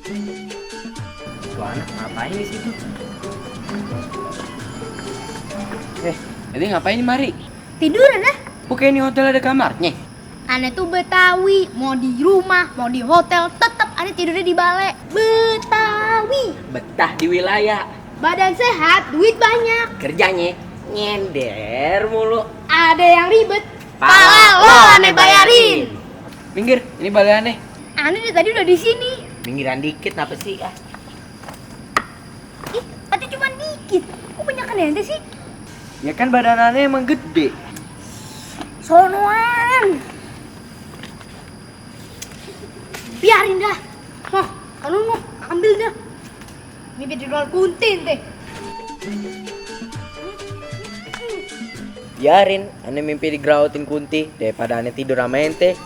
Tuh anak ngapain di situ? Jadi ngapain di mari? Tiduran dah. Bukan ini hotel ada kamarnya? Aneh tuh Betawi, mau di rumah, mau di hotel, tetap aneh tidurnya di balai. Betawi. Betah di wilayah. Badan sehat, duit banyak. Kerjanya nyender mulu. Ada yang ribet. Pala lo aneh bayarin. Minggir, ini balai aneh. Aneh dari tadi udah di sini. Minggiran dikit, apa sih? Ih, tadi cuma dikit. Kok banyakan ente sih? Ya kan badan aneh emang gede. Sonoan. Biarin dah. Noh, anu noh, ambil dah. Mimpi di luar kuntin teh. Biarin, aneh mimpi digerautin kunti daripada aneh tidur sama ente.